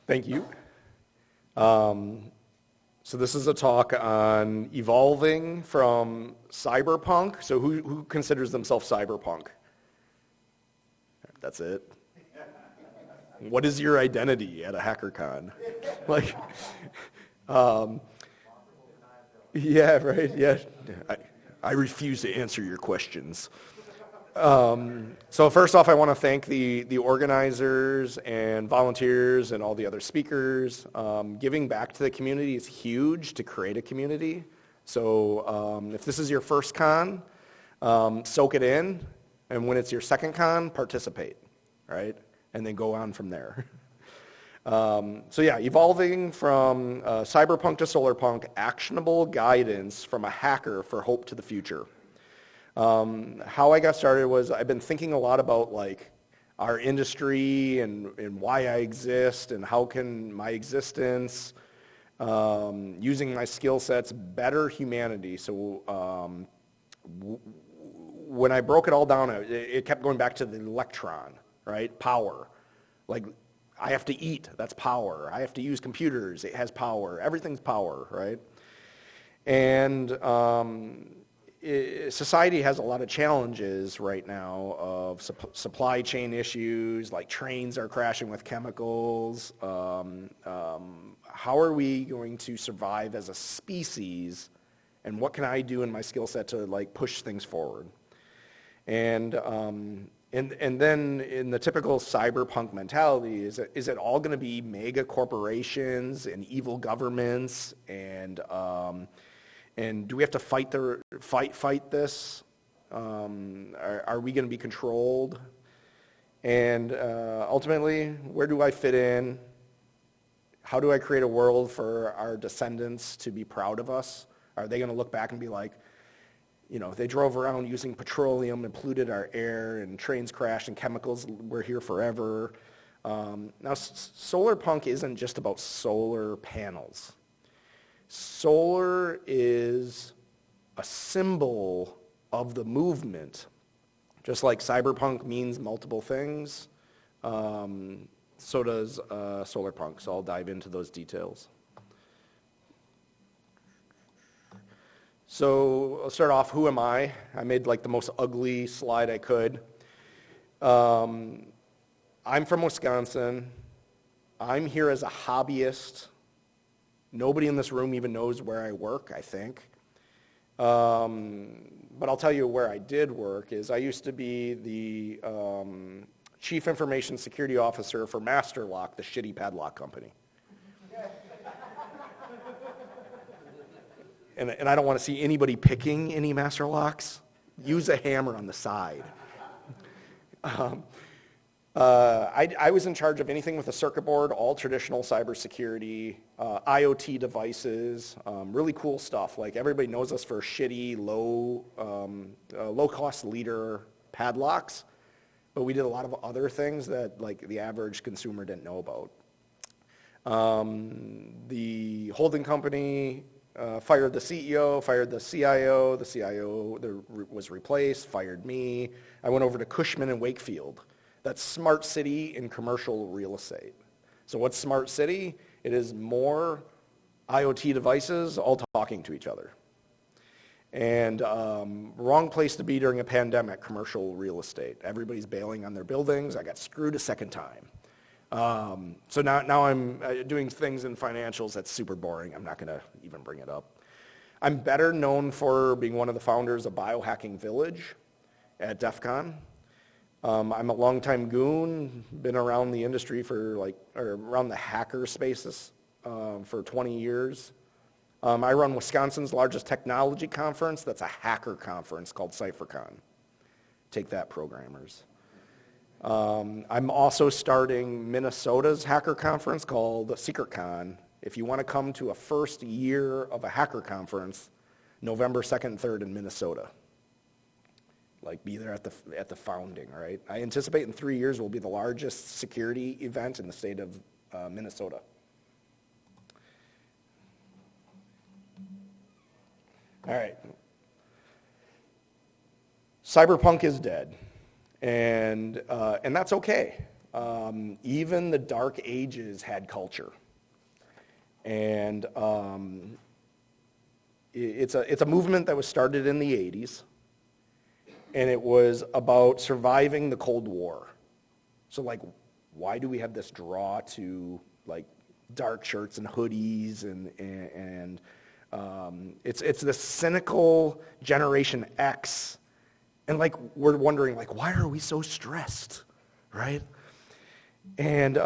Thank you. So this is a talk on evolving from cyberpunk. So who considers themselves cyberpunk? That's it. What is your identity at a HackerCon? Like, yeah, right. Yeah, I refuse to answer your questions. So first off, I want to thank the organizers and volunteers and all the other speakers. Giving back to the community is huge to create a community. So if this is your first con, soak it in, and when it's your second con, participate, right? And then go on from there. So yeah, evolving from cyberpunk to solarpunk, actionable guidance from a hacker for hope to the future. How I got started was I've been thinking a lot about like our industry and why I exist and how can my existence, using my skill sets, better humanity. So when I broke it all down, it kept going back to the electron, right? Power. Like I have to eat, that's power. I have to use computers, it has power. Everything's power, right? And society has a lot of challenges right now of supply chain issues, like trains are crashing with chemicals. How are we going to survive as a species, and what can I do in my skill set to like push things forward? And then in the typical cyberpunk mentality, is it all going to be mega corporations and evil governments and do we have to fight this? Are we going to be controlled? And ultimately, where do I fit in? How do I create a world for our descendants to be proud of us? Are they going to look back and be like, you know, they drove around using petroleum and polluted our air and trains crashed and chemicals were here forever? Now, Solarpunk isn't just about solar panels. Solar is a symbol of the movement. Just like cyberpunk means multiple things, so does solarpunk. So I'll dive into those details. So I'll start off, who am I? I made like the most ugly slide I could. I'm from Wisconsin. I'm here as a hobbyist. Nobody in this room even knows where I work, I think. But I'll tell you where I did work is I used to be the Chief Information Security Officer for Master Lock, the shitty padlock company. And I don't want to see anybody picking any master locks. Use a hammer on the side. I was in charge of anything with a circuit board, all traditional cybersecurity, IoT devices, really cool stuff. Like everybody knows us for shitty, low-cost leader padlocks, but we did a lot of other things that like the average consumer didn't know about. The holding company fired the CEO, fired the CIO. The CIO was replaced, fired me. I went over to Cushman and Wakefield. That's smart city in commercial real estate. So what's smart city? It is more IoT devices all talking to each other. And wrong place to be during a pandemic, commercial real estate. Everybody's bailing on their buildings. I got screwed a second time. So now I'm doing things in financials that's super boring. I'm not going to even bring it up. I'm better known for being one of the founders of Biohacking Village at DEF CON. I'm a longtime goon, been around the industry or around the hacker spaces for 20 years. I run Wisconsin's largest technology conference. That's a hacker conference called CyberPunk. Take that, programmers. I'm also starting Minnesota's hacker conference called SecretCon. If you want to come to a first year of a hacker conference, November 2nd and 3rd in Minnesota. Like be there at the founding, right? I anticipate in 3 years will be the largest security event in the state of Minnesota. All right. Cyberpunk is dead, and that's okay. Even the Dark Ages had culture. And it's a movement that was started in the 80s, and it was about surviving the Cold War. So like, why do we have this draw to like dark shirts and hoodies and it's this cynical Generation X, and like we're wondering like, why are we so stressed, right? And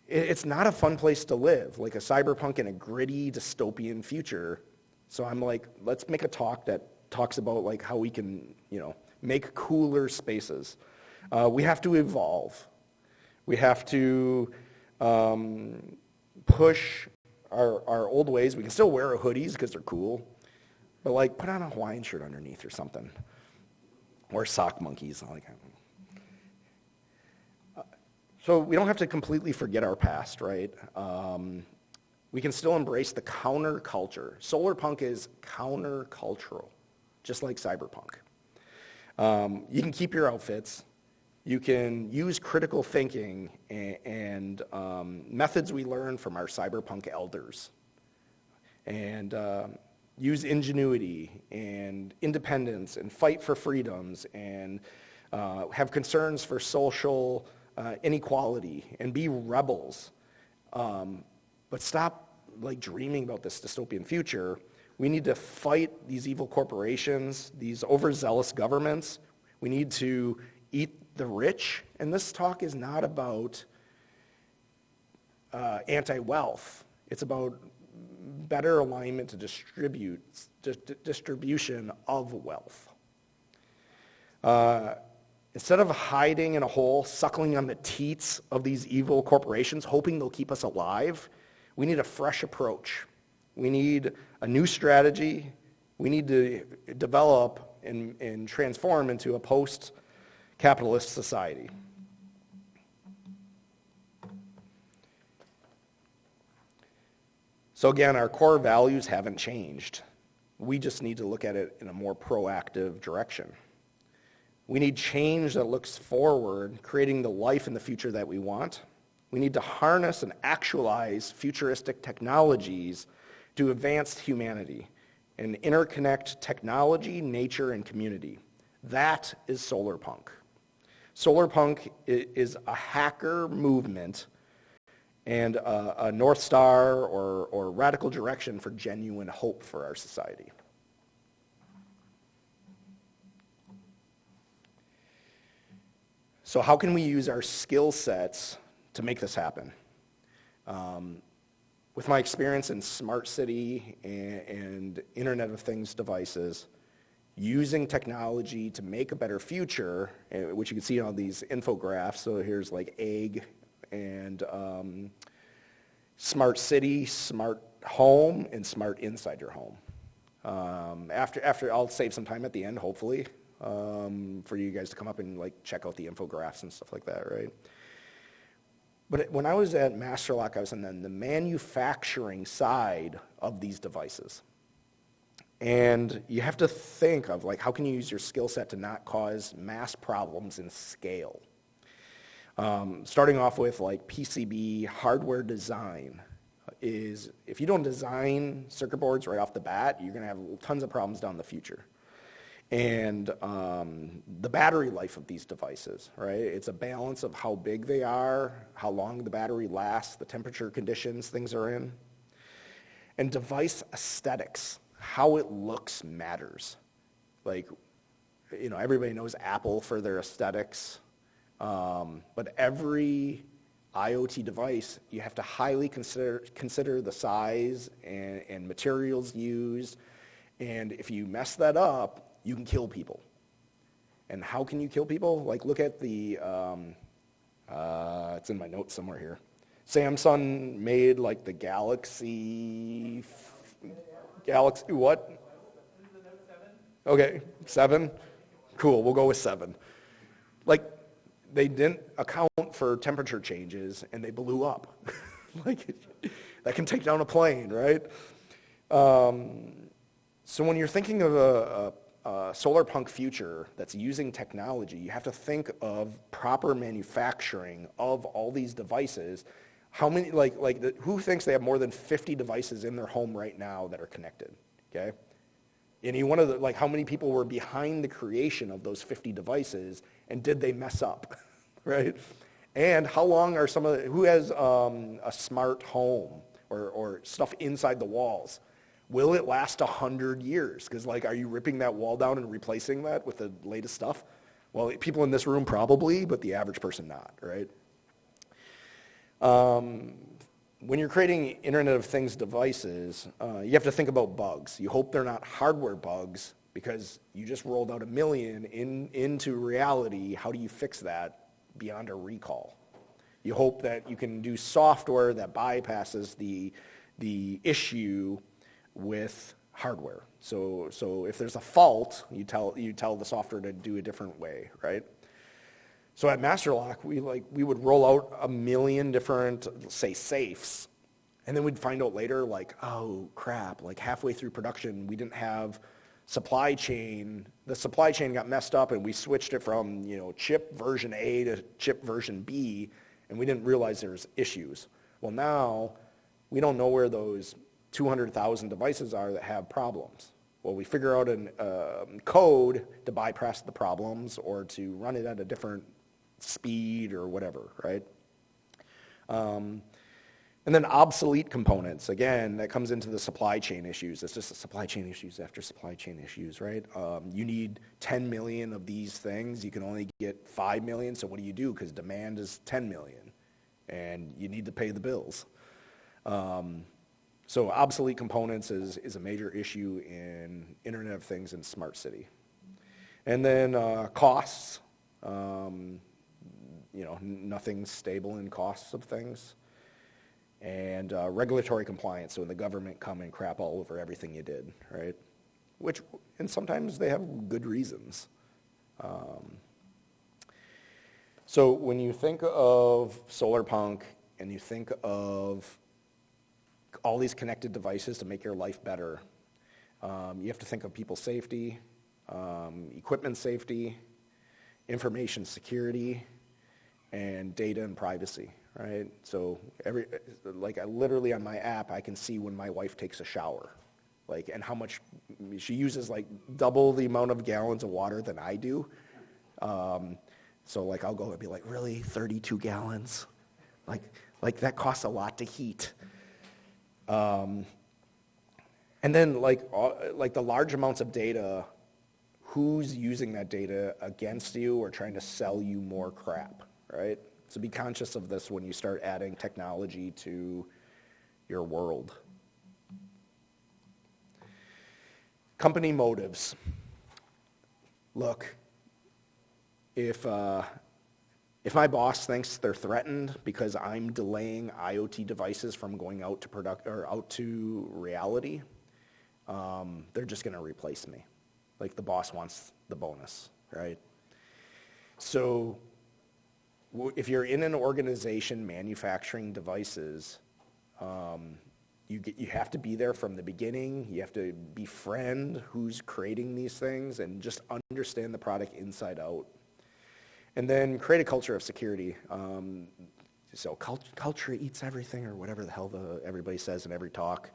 it's not a fun place to live, like a cyberpunk in a gritty dystopian future. So I'm like, let's make a talk that talks about like how we can, make cooler spaces. We have to evolve. We have to push our old ways. We can still wear our hoodies because they're cool, but like put on a Hawaiian shirt underneath or something, or sock monkeys. Like, so we don't have to completely forget our past, right? We can still embrace the counterculture. Solarpunk is countercultural, just like cyberpunk. You can keep your outfits. You can use critical thinking and methods we learned from our cyberpunk elders. And use ingenuity and independence and fight for freedoms and have concerns for social inequality and be rebels. But stop like dreaming about this dystopian future. We need to fight these evil corporations, these overzealous governments. We need to eat the rich. And this talk is not about anti-wealth. It's about better alignment to distribution of wealth. Instead of hiding in a hole, suckling on the teats of these evil corporations, hoping they'll keep us alive, we need a fresh approach. We need a new strategy. We need to develop and transform into a post-capitalist society. So again, our core values haven't changed. We just need to look at it in a more proactive direction. We need change that looks forward, creating the life and the future that we want. We need to harness and actualize futuristic technologies to advance humanity and interconnect technology, nature, and community. That is Solarpunk. Solarpunk is a hacker movement and a North Star or radical direction for genuine hope for our society. So how can we use our skill sets to make this happen? With my experience in smart city and Internet of Things devices, using technology to make a better future, which you can see on these infographics. So here's like egg and smart city, smart home, and smart inside your home. After I'll save some time at the end, hopefully, for you guys to come up and like check out the infographics and stuff like that, right? But when I was at Masterlock, I was on the manufacturing side of these devices. And you have to think of like, how can you use your skill set to not cause mass problems in scale? Starting off with like PCB hardware design is, if you don't design circuit boards right off the bat, you're gonna have tons of problems down the future. And the battery life of these devices, right? It's a balance of how big they are, how long the battery lasts, the temperature conditions things are in. And device aesthetics, how it looks matters. Like, everybody knows Apple for their aesthetics, but every IoT device, you have to highly consider the size and materials used. And if you mess that up, you can kill people. And how can you kill people? Like, look at the, it's in my notes somewhere here. Samsung made like the Galaxy what? Okay, 7? Cool, we'll go with 7. Like, they didn't account for temperature changes and they blew up. Like, that can take down a plane, right? So when you're thinking of solarpunk future that's using technology, you have to think of proper manufacturing of all these devices. How many, who thinks they have more than 50 devices in their home right now that are connected, okay? And you want to, how many people were behind the creation of those 50 devices, and did they mess up, right? And how long are who has a smart home or stuff inside the walls? Will it last 100 years? Because are you ripping that wall down and replacing that with the latest stuff? Well, people in this room probably, but the average person not, right? When you're creating Internet of Things devices, you have to think about bugs. You hope they're not hardware bugs because you just rolled out 1 million into reality. How do you fix that beyond a recall? You hope that you can do software that bypasses the issue with hardware. So if there's a fault, you tell the software to do a different way, right? So at Masterlock, we would roll out 1 million different, say, safes, and then we'd find out later, oh crap, halfway through production, we didn't have supply chain. The supply chain got messed up, and we switched it from chip version A to chip version B, and we didn't realize there was issues. Well, now we don't know where those 200,000 devices are that have problems. Well, we figure out a code to bypass the problems or to run it at a different speed or whatever, right? And then obsolete components, again, that comes into the supply chain issues. It's just supply chain issues after supply chain issues, right? You need 10 million of these things. You can only get 5 million, so what do you do? Because demand is 10 million, and you need to pay the bills. So obsolete components is a major issue in Internet of Things and smart city. And then costs. Nothing's stable in costs of things. And regulatory compliance, so when the government come and crap all over everything you did, right? And sometimes they have good reasons. So when you think of Solarpunk and you think of all these connected devices to make your life better, you have to think of people's safety, equipment safety, information security, and data and privacy, right? So literally on my app, I can see when my wife takes a shower, and how much she uses, double the amount of gallons of water than I do. So I'll go and be really, 32 gallons? That costs a lot to heat. And then the large amounts of data, who's using that data against you or trying to sell you more crap, right? So be conscious of this when you start adding technology to your world. Company motives. Look, if my boss thinks they're threatened because I'm delaying IoT devices from going out to out to reality, they're just going to replace me. The boss wants the bonus, right? So if you're in an organization manufacturing devices, you have to be there from the beginning. You have to befriend who's creating these things and just understand the product inside out. And then create a culture of security. So culture eats everything, or whatever the hell everybody says in every talk.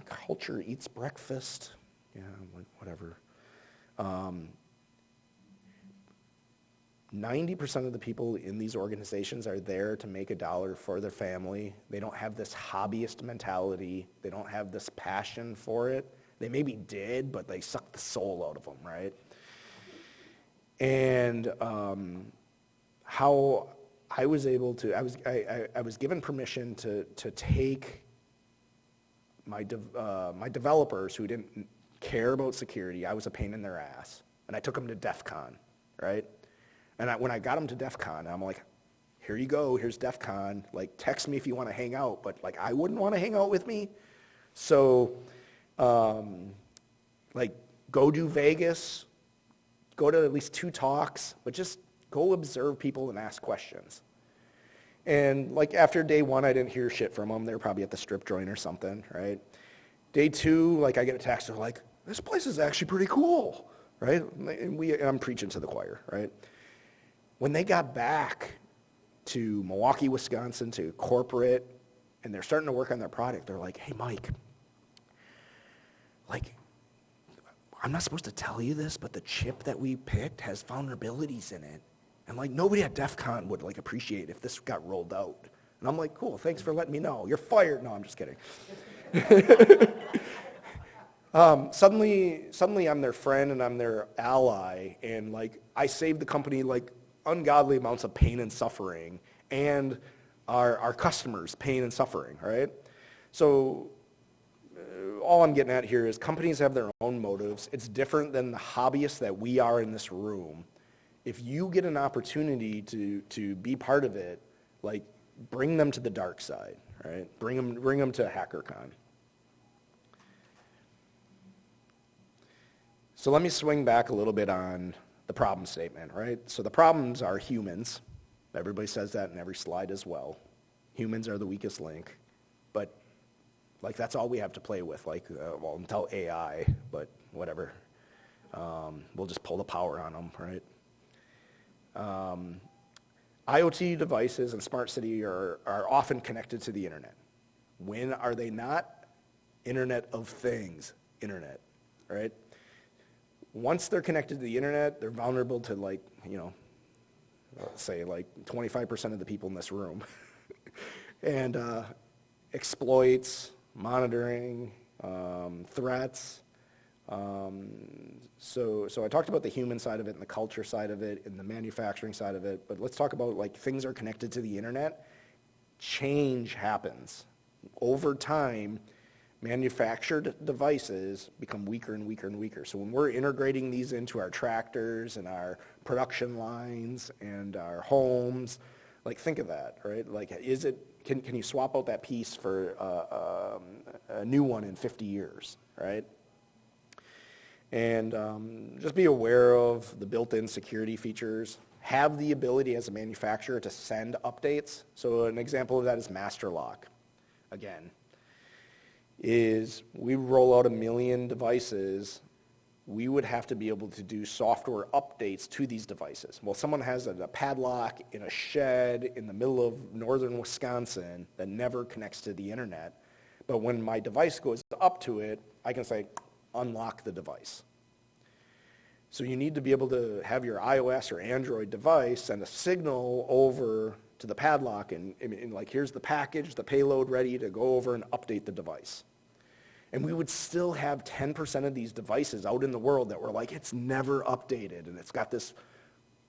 Culture eats breakfast. Yeah, whatever. 90% of the people in these organizations are there to make $1 for their family. They don't have this hobbyist mentality. They don't have this passion for it. They maybe did, but they sucked the soul out of them, right? And how I was able to, I was given permission to take my developers who didn't care about security. I was a pain in their ass, and I took them to DEF CON, right? And when I got them to DEF CON, I'm like, here you go, here's DEF CON. Text me if you want to hang out, but I wouldn't want to hang out with me. So, go do Vegas, go to at least 2 talks, but just go observe people and ask questions. And after day 1, I didn't hear shit from them. They were probably at the strip joint or something, right? Day 2, I get a text, they're like, this place is actually pretty cool, right? And I'm preaching to the choir, right? When they got back to Milwaukee, Wisconsin, to corporate, and they're starting to work on their product, they're like, hey, Mike, like, I'm not supposed to tell you this, but the chip that we picked has vulnerabilities in it. And like, nobody at DEF CON would like appreciate if this got rolled out. And I'm like, cool, thanks for letting me know. You're fired. No, I'm just kidding. Suddenly I'm their friend and I'm their ally, and like, I saved the company like ungodly amounts of pain and suffering, and our customers pain and suffering, right? So all I'm getting at here is companies have their own motives. It's different than the hobbyists that we are in this room. If you get an opportunity to be part of it, like, bring them to the dark side, right? Bring them to HackerCon. So let me swing back a little bit on the problem statement, right? So the problems are humans. Everybody says that in every slide as well. Humans are the weakest link, but like, that's all we have to play with, like, well, until AI, but whatever. We'll just pull the power on them, right? IoT devices and smart city are often connected to the internet. When are they not? Internet of Things, internet, right? Once they're connected to the internet, they're vulnerable to, like, you know, let's say like 25% of the people in this room. And exploits, monitoring, threats. So I talked about the human side of it and the culture side of it and the manufacturing side of it, but let's talk about, like, things are connected to the internet. Change happens. Over time, manufactured devices become weaker and weaker and weaker. So when we're integrating these into our tractors and our production lines and our homes, like, think of that, right? Like, can you swap out that piece for a new one in 50 years, right? And just be aware of the built-in security features. Have the ability as a manufacturer to send updates. So an example of that is Master Lock. Again, is we roll out 1 million devices, we would have to be able to do software updates to these devices. Well, someone has a padlock in a shed in the middle of northern Wisconsin that never connects to the internet, but when my device goes up to it, I can say, unlock the device. So you need to be able to have your iOS or Android device send a signal over to the padlock and like, here's the package, the payload ready to go over and update the device. And we would still have 10% of these devices out in the world that were like, it's never updated, and it's got this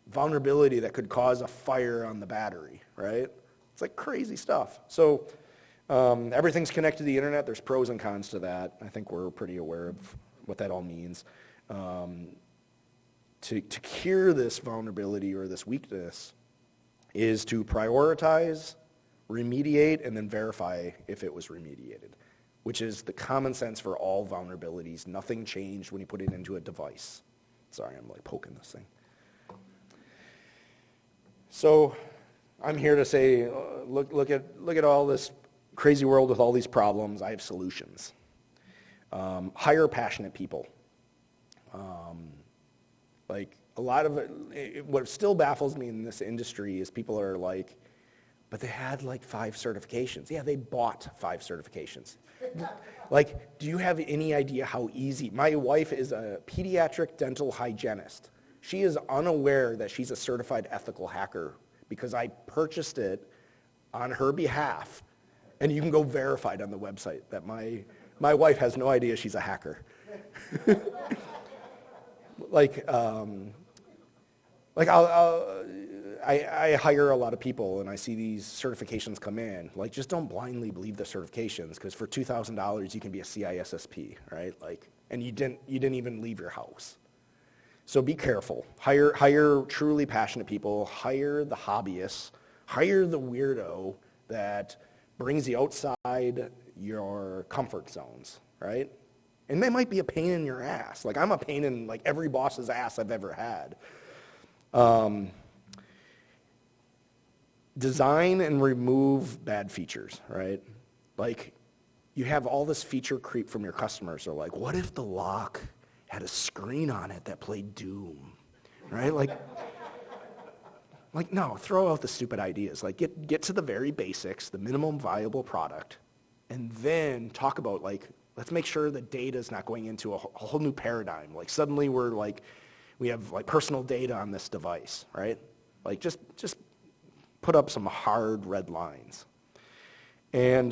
vulnerability that could cause a fire on the battery, right? It's like crazy stuff. So everything's connected to the internet. There's pros and cons to that. I think we're pretty aware of what that all means. To cure this vulnerability or this weakness is to prioritize, remediate, and then verify if it was remediated, which is the common sense for all vulnerabilities. Nothing changed when you put it into a device. Sorry, I'm like poking this thing. So I'm here to say, look at all this crazy world with all these problems. I have solutions. Hire passionate people. Like, a lot of it, what still baffles me in this industry is people are like, but they had like 5 certifications. Yeah, they bought 5 certifications. Like, do you have any idea how easy? My wife is a pediatric dental hygienist. She is unaware that she's a certified ethical hacker because I purchased it on her behalf, and you can go verified on the website that my wife has no idea she's a hacker. I hire a lot of people, and I see these certifications come in. Like, just don't blindly believe the certifications, because for $2,000 you can be a CISSP, right? Like, and you didn't even leave your house. So be careful. Hire truly passionate people. Hire the hobbyists. Hire the weirdo that brings you outside your comfort zones, right? And they might be a pain in your ass. Like, I'm a pain in like every boss's ass I've ever had. Design and remove bad features, right? Like, you have all this feature creep from your customers. They're like, what if the lock had a screen on it that played Doom, right? Like no, throw out the stupid ideas. Like, get to the very basics, the minimum viable product, and then talk about, like, let's make sure the data is not going into a whole new paradigm. Like, suddenly we have, like, personal data on this device, right? Like, just put up some hard red lines. And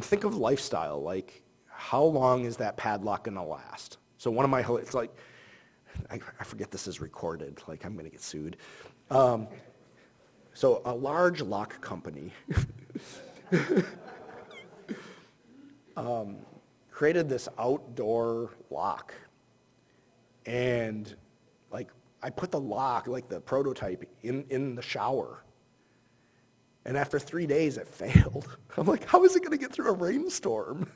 think of lifestyle. Like, how long is that padlock going to last? So one of my, it's like, I forget this is recorded, like I'm going to get sued. So a large lock company created this outdoor lock. And like, I put the lock, like the prototype, in the shower. And after 3 days, it failed. I'm like, how is it going to get through a rainstorm?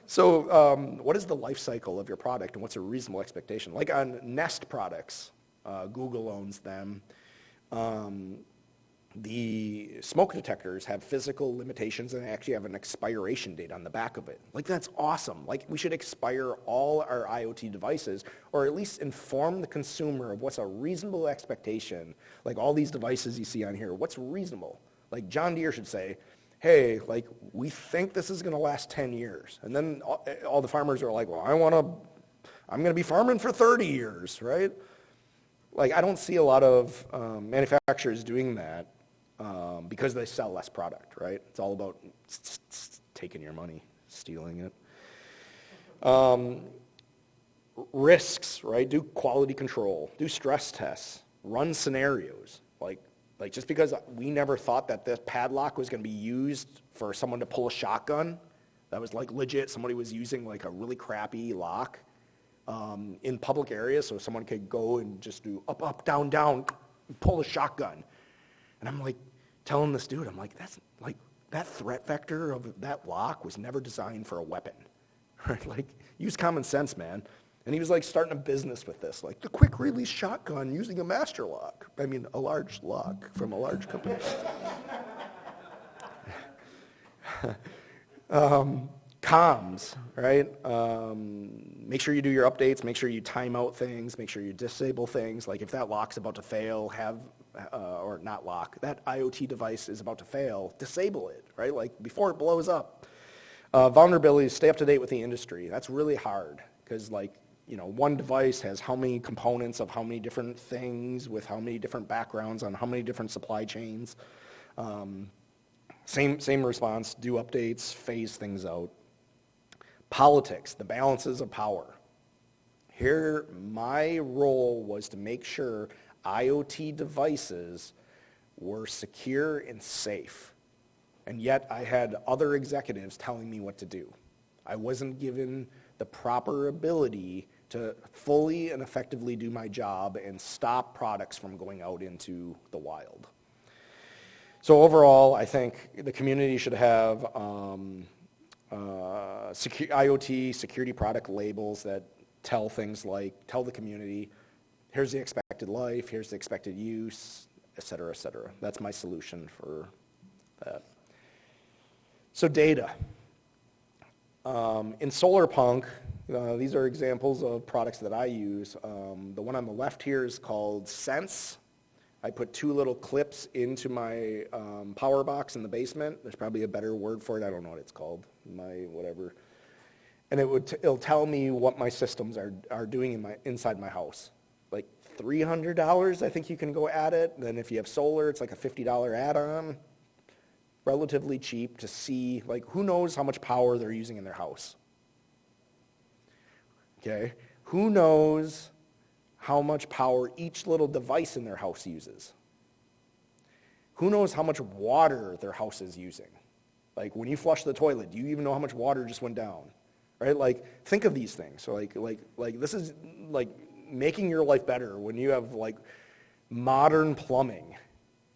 So what is the life cycle of your product, and what's a reasonable expectation? Like on Nest products, Google owns them. The smoke detectors have physical limitations and they actually have an expiration date on the back of it. Like, that's awesome. Like, we should expire all our IoT devices, or at least inform the consumer of what's a reasonable expectation. Like all these devices you see on here, what's reasonable? Like John Deere should say, hey, like, we think this is going to last 10 years. And then all the farmers are like, well, I'm going to be farming for 30 years, right? Like, I don't see a lot of manufacturers doing that because they sell less product, right? It's all about taking your money, stealing it. Risks, right? Do quality control, do stress tests, run scenarios. Like just because we never thought that this padlock was going to be used for someone to pull a shotgun, that was like legit, somebody was using like a really crappy lock in public areas so someone could go and just do up, up, down, down, and pull a shotgun. And I'm like telling this dude, I'm like, that's like, that threat vector of that lock was never designed for a weapon, right? Like, use common sense, man. And he was like starting a business with this, like the quick release shotgun using a master lock. I mean, a large lock from a large company. Comms, right? Make sure you do your updates, make sure you time out things, make sure you disable things. Like if that lock's about to fail, or not lock, that IoT device is about to fail, disable it, right? Like before it blows up. Vulnerabilities, stay up to date with the industry. That's really hard because like, you know, one device has how many components of how many different things with how many different backgrounds on how many different supply chains. Same response, do updates, phase things out. Politics, the balances of power. Here, my role was to make sure IoT devices were secure and safe. And yet I had other executives telling me what to do. I wasn't given the proper ability to fully and effectively do my job and stop products from going out into the wild. So overall, I think the community should have IoT security product labels that tell things like, tell the community, here's the expected life, here's the expected use, et cetera, et cetera. That's my solution for that. So data. In Solarpunk, these are examples of products that I use. The one on the left here is called Sense. I put 2 little clips into my power box in the basement. There's probably a better word for it. I don't know what it's called. My whatever. And it'll tell me what my systems are doing inside my house. Like $300, I think you can go at it. Then if you have solar, it's like a $50 add-on. Relatively cheap to see, like, who knows how much power they're using in their house? Okay? Who knows how much power each little device in their house uses? Who knows how much water their house is using? Like, when you flush the toilet, do you even know how much water just went down? Right? Like, think of these things. So, like this is, like, making your life better when you have, like, modern plumbing.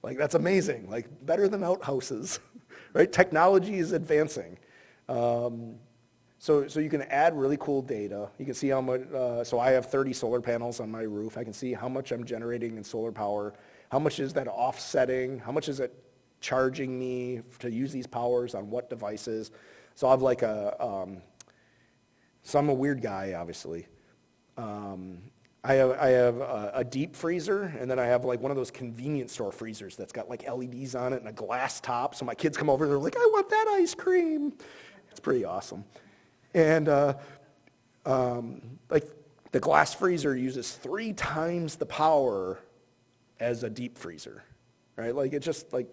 Like, that's amazing. Like, better than outhouses, right? Technology is advancing. So you can add really cool data. You can see how much, so I have 30 solar panels on my roof. I can see how much I'm generating in solar power. How much is that offsetting? How much is it charging me to use these powers on what devices. So I have like so I'm a weird guy, obviously. I have a deep freezer, and then I have like one of those convenience store freezers that's got like LEDs on it and a glass top. So my kids come over and they're like, I want that ice cream. It's pretty awesome. And like the glass freezer uses 3 times the power as a deep freezer, right? Like it's just like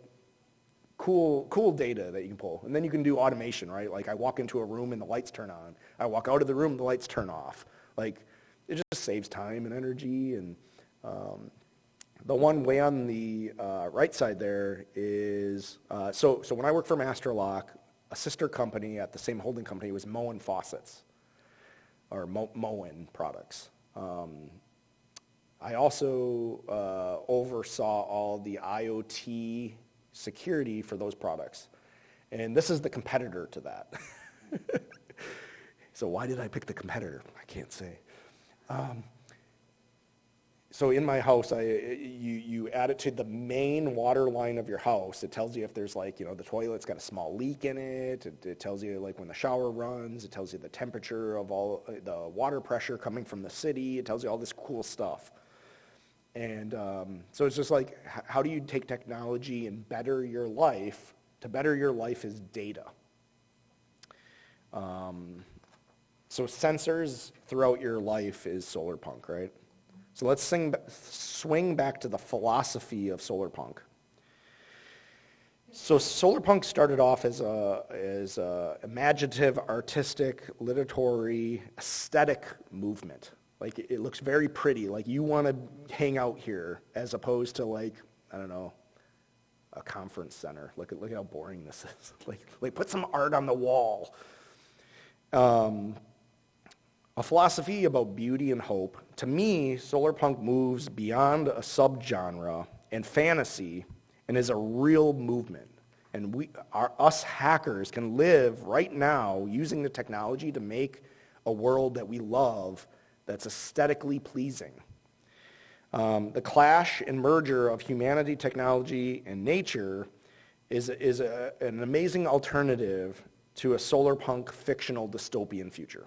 cool data that you can pull. And then you can do automation, right? Like I walk into a room and the lights turn on. I walk out of the room, the lights turn off. Like it just saves time and energy. And the one way on the right side there is, so when I worked for Masterlock, a sister company at the same holding company was Moen Faucets, or Moen products. I also oversaw all the IoT security for those products. And this is the competitor to that. So why did I pick the competitor? I can't say. So in my house, you add it to the main water line of your house. It tells you if there's like, the toilet's got a small leak in it. It tells you like when the shower runs. It tells you the temperature of all the water pressure coming from the city. It tells you all this cool stuff. And so it's just like, how do you take technology and better your life? To better your life is data. So sensors throughout your life is Solarpunk, right? So let's swing back to the philosophy of Solarpunk. So Solarpunk started off as a imaginative, artistic, literary, aesthetic movement. Like it looks very pretty. Like you want to hang out here, as opposed to like, I don't know, a conference center. Look at how boring this is. like put some art on the wall. A philosophy about beauty and hope. To me, Solarpunk moves beyond a subgenre and fantasy and is a real movement. And us hackers can live right now using the technology to make a world that we love that's aesthetically pleasing. The clash and merger of humanity, technology, and nature is an amazing alternative to a Solarpunk fictional dystopian future.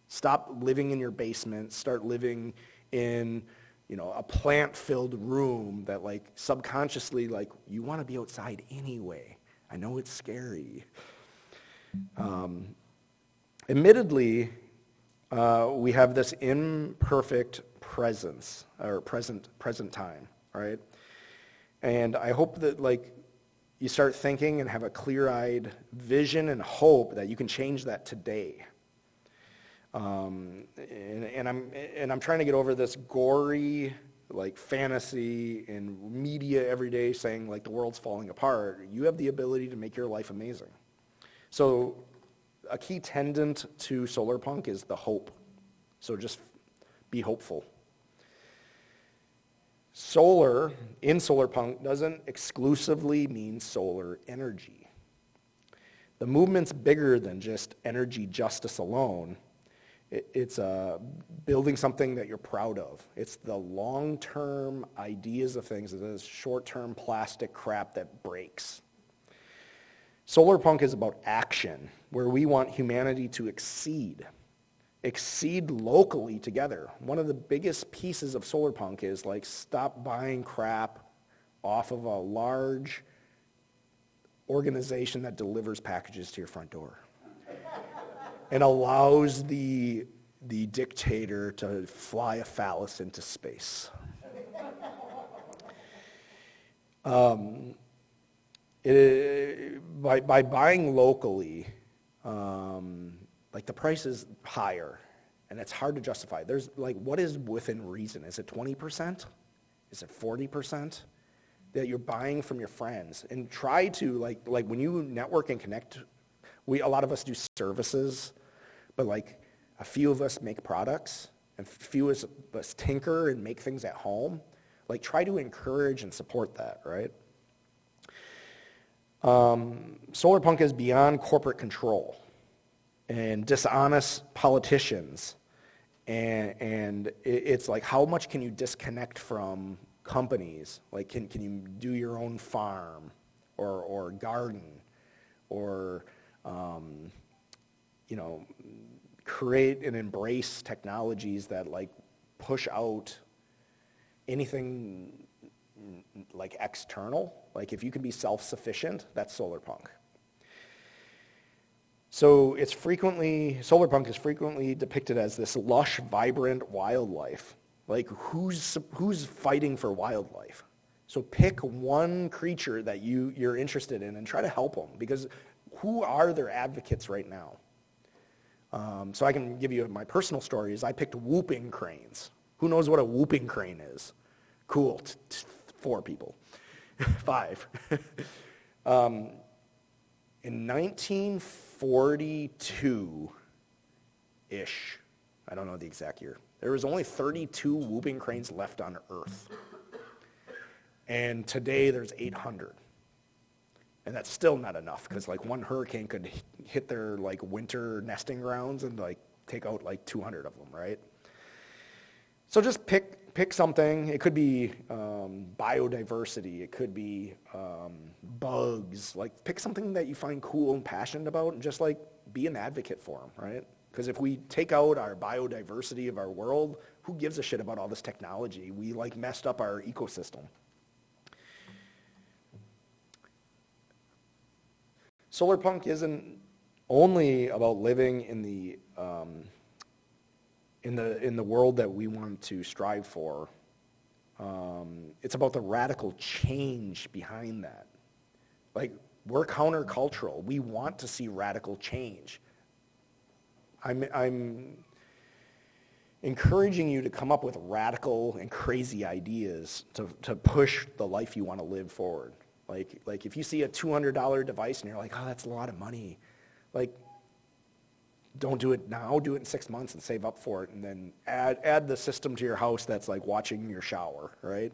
Stop living in your basement, start living in, a plant-filled room that like subconsciously, like you want to be outside anyway. I know it's scary. Admittedly, we have this imperfect presence, or present time, right? And I hope that like you start thinking and have a clear-eyed vision and hope that you can change that today. And I'm trying to get over this gory like fantasy and media every day saying like the world's falling apart. You have the ability to make your life amazing. So a key tenet to Solarpunk is the hope. So just be hopeful. Solar in Solarpunk doesn't exclusively mean solar energy. The movement's bigger than just energy justice alone. It's building something that you're proud of. It's the long-term ideas of things. It's short-term plastic crap that breaks. Solarpunk is about action, where we want humanity to exceed locally together. One of the biggest pieces of Solarpunk is like stop buying crap off of a large organization that delivers packages to your front door and allows the dictator to fly a phallus into space. By buying locally, like the price is higher, and it's hard to justify. There's like, what is within reason? Is it 20%? Is it 40%? That you're buying from your friends, and try to like when you network and connect. A lot of us do services, but like a few of us make products, and a few of us tinker and make things at home. Like try to encourage and support that, right? Solarpunk is beyond corporate control and dishonest politicians, and it's like how much can you disconnect from companies? Like can you do your own farm, or garden, or create and embrace technologies that like push out anything like external. Like if you can be self-sufficient, that's solarpunk. So solarpunk is frequently depicted as this lush, vibrant wildlife. Like who's fighting for wildlife? So pick one creature that you're interested in and try to help them, because who are their advocates right now? So I can give you my personal stories. I picked whooping cranes. Who knows what a whooping crane is? Cool, 4 people, 5. In 1942-ish, I don't know the exact year, there was only 32 whooping cranes left on Earth. And today there's 800. And that's still not enough, because like one hurricane could hit their like winter nesting grounds and like take out like 200 of them, right? So just pick something. It could be biodiversity. It could be bugs. Like pick something that you find cool and passionate about, and just like be an advocate for them, right? Because if we take out our biodiversity of our world, who gives a shit about all this technology? We like messed up our ecosystem. Solarpunk isn't only about living in the world that we want to strive for. It's about the radical change behind that. Like, we're countercultural. We want to see radical change. I'm encouraging you to come up with radical and crazy ideas to push the life you want to live forward. Like if you see a $200 device and you're like, oh, that's a lot of money, like, don't do it now, do it in 6 months and save up for it, and then add the system to your house that's like watching your shower, right?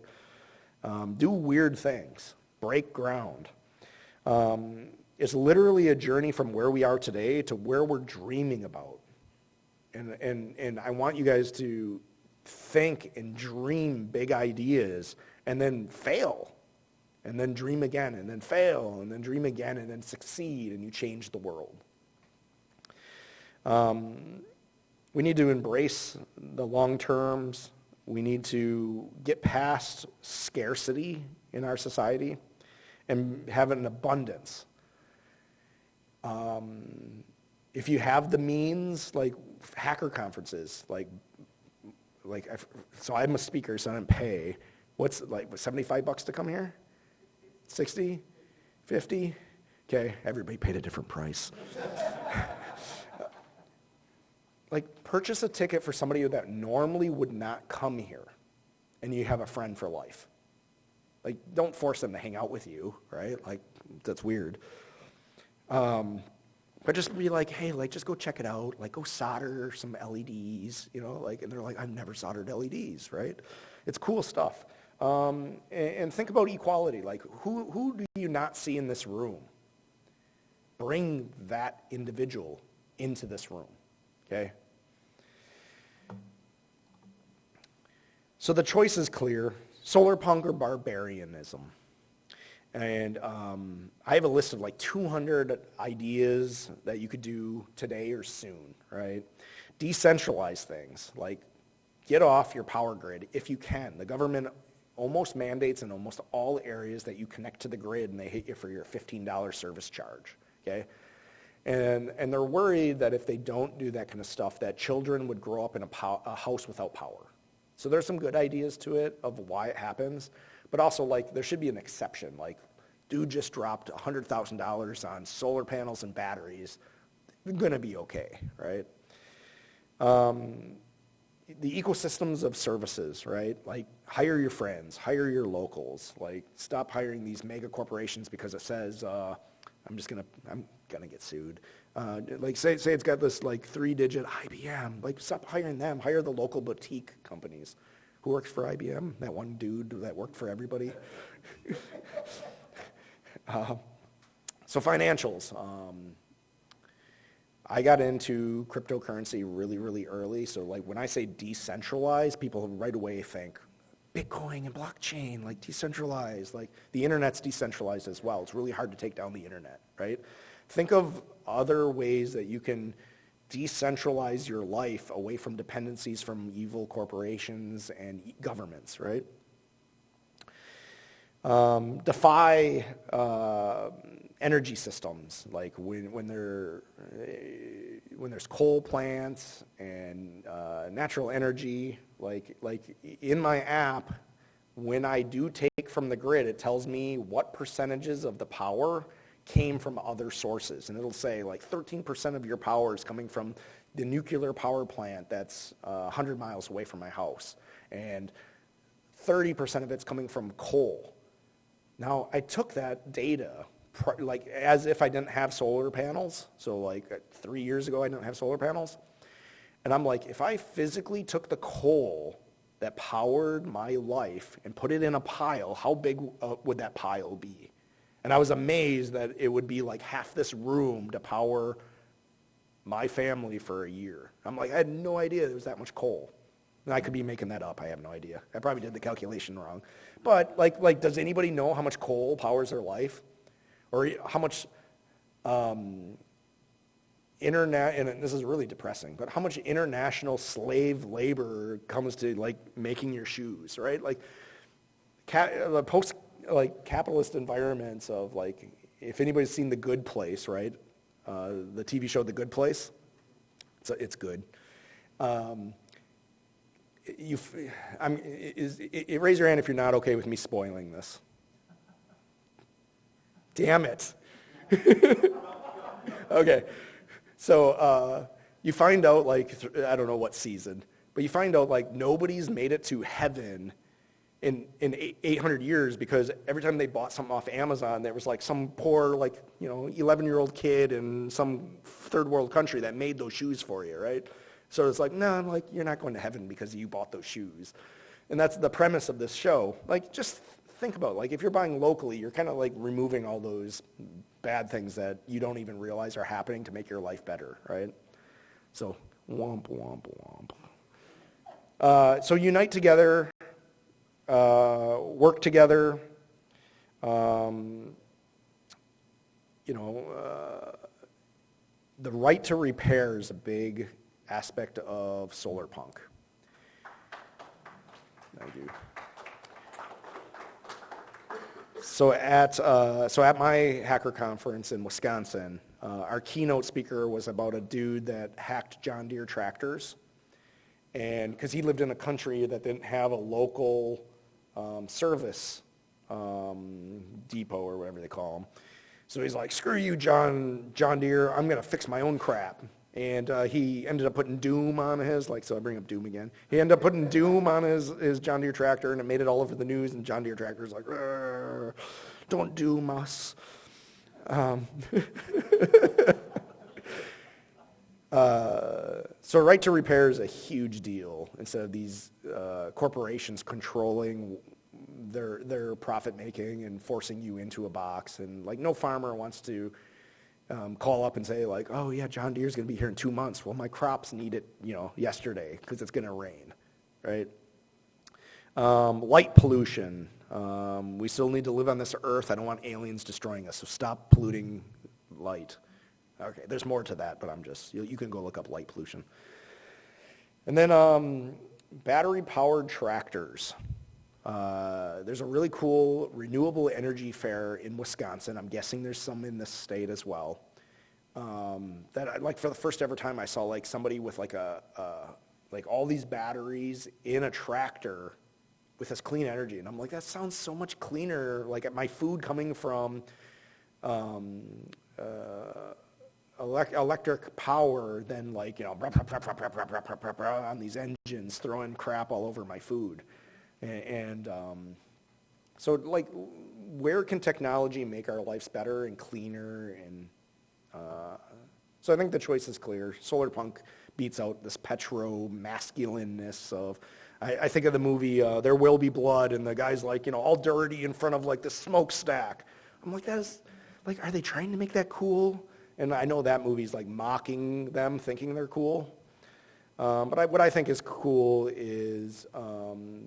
Do weird things, break ground. It's literally a journey from where we are today to where we're dreaming about. And I want you guys to think and dream big ideas and then fail. And then dream again, and then fail, and then dream again, and then succeed, and you change the world. We need to embrace the long terms. We need to get past scarcity in our society and have an abundance. If you have the means, like hacker conferences, so I'm a speaker, so I don't pay. What's like $75 to come here? 60? 50? Okay, everybody paid a different price. Like, purchase a ticket for somebody that normally would not come here, and you have a friend for life. Like, don't force them to hang out with you, right? Like, that's weird. But just be like, hey, like, just go check it out. Like, go solder some LEDs, like, and they're like, I've never soldered LEDs, right? It's cool stuff. And think about equality. Like, who do you not see in this room? Bring that individual into this room, okay? So the choice is clear: solarpunk or barbarianism. And I have a list of like 200 ideas that you could do today or soon, right? Decentralize things, like get off your power grid if you can. The government almost mandates in almost all areas that you connect to the grid, and they hit you for your $15 service charge, okay? And they're worried that if they don't do that kind of stuff, that children would grow up in a house without power. So there's some good ideas to it of why it happens, but also like there should be an exception. Like, dude just dropped $100,000 on solar panels and batteries. They're gonna be okay, right? The ecosystems of services, right? Like, hire your friends, hire your locals. Like, stop hiring these mega corporations because it says, I'm gonna get sued. Like, say it's got this like 3-digit IBM. Like, stop hiring them. Hire the local boutique companies. Who works for IBM? That one dude that worked for everybody. So financials. I got into cryptocurrency really, really early. So like when I say decentralized, people right away think Bitcoin and blockchain, like decentralized, like the internet's decentralized as well. It's really hard to take down the internet, right? Think of other ways that you can decentralize your life away from dependencies from evil corporations and governments, right? Defy energy systems, like when there's coal plants and natural energy, like in my app, when I do take from the grid, it tells me what percentages of the power came from other sources, and it'll say like 13% of your power is coming from the nuclear power plant that's 100 miles away from my house, and 30% of it's coming from coal. Now, I took that data, like as if I didn't have solar panels. So like 3 years ago, I didn't have solar panels. And I'm like, if I physically took the coal that powered my life and put it in a pile, how big would that pile be? And I was amazed that it would be like half this room to power my family for a year. I'm like, I had no idea there was that much coal. And I could be making that up. I have no idea. I probably did the calculation wrong. But like, does anybody know how much coal powers their life? Or how much internet, and this is really depressing, but how much international slave labor comes to like making your shoes, right? Like the post like capitalist environments of like, if anybody's seen The Good Place, right? The TV show The Good Place, it's good. Raise your hand if you're not okay with me spoiling this. Damn it. Okay. So you find out, like, I don't know what season, but you find out, like, nobody's made it to heaven in 800 years because every time they bought something off Amazon, there was, like, some poor, like, 11-year-old kid in some third world country that made those shoes for you, right? So it's like, no, like, you're not going to heaven because you bought those shoes. And that's the premise of this show. Like, just think about it. Like, if you're buying locally, you're kind of like removing all those bad things that you don't even realize are happening to make your life better, right? So, womp, womp, womp. So unite together, work together. The right to repair is a big aspect of Solarpunk. Thank you. So at my hacker conference in Wisconsin, our keynote speaker was about a dude that hacked John Deere tractors, and because he lived in a country that didn't have a local service depot or whatever they call them. So he's like, screw you, John Deere, I'm going to fix my own crap. And he ended up putting Doom on his, so I bring up Doom again. He ended up putting Doom on his John Deere tractor, and it made it all over the news, and John Deere tractor's like, don't doom us. So right to repair is a huge deal instead of these corporations controlling their profit making and forcing you into a box. And like no farmer wants to call up and say like, oh yeah, John Deere's going to be here in 2 months. Well, my crops need it, yesterday because it's going to rain, right? Light pollution. We still need to live on this earth. I don't want aliens destroying us, so stop polluting light. Okay, there's more to that, but you can go look up light pollution. And then battery-powered tractors. There's a really cool renewable energy fair in Wisconsin. I'm guessing there's some in this state as well. That for the first ever time I saw like somebody with like all these batteries in a tractor with this clean energy, and I'm like, that sounds so much cleaner. Like my food coming from electric power than on these engines throwing crap all over my food. And so like, where can technology make our lives better and cleaner? And so I think the choice is clear. Solarpunk beats out this petro-masculineness of, I think of the movie There Will Be Blood, and the guy's like, all dirty in front of like the smokestack. I'm like, are they trying to make that cool? And I know that movie's like mocking them, thinking they're cool. But what I think is cool is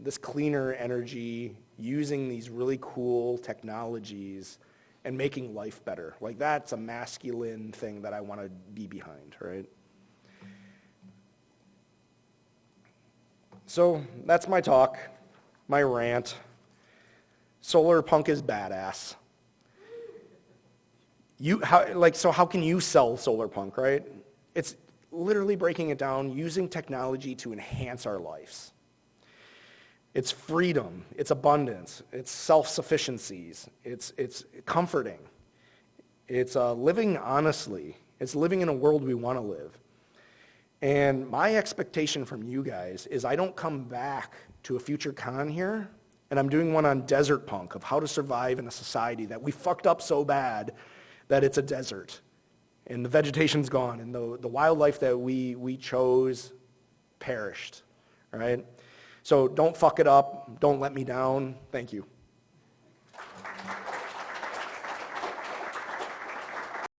this cleaner energy, using these really cool technologies and making life better. Like, that's a masculine thing that I want to be behind, right? So that's my talk, my rant. Solarpunk is badass. How can you sell Solarpunk, right? It's literally breaking it down, using technology to enhance our lives. It's freedom, it's abundance, it's self-sufficiencies, it's comforting, it's living honestly, it's living in a world we want to live. And my expectation from you guys is I don't come back to a future con here, and I'm doing one on desert punk, of how to survive in a society that we fucked up so bad that it's a desert, and the vegetation's gone, and the wildlife that we chose perished, right? So don't fuck it up, don't let me down. Thank you.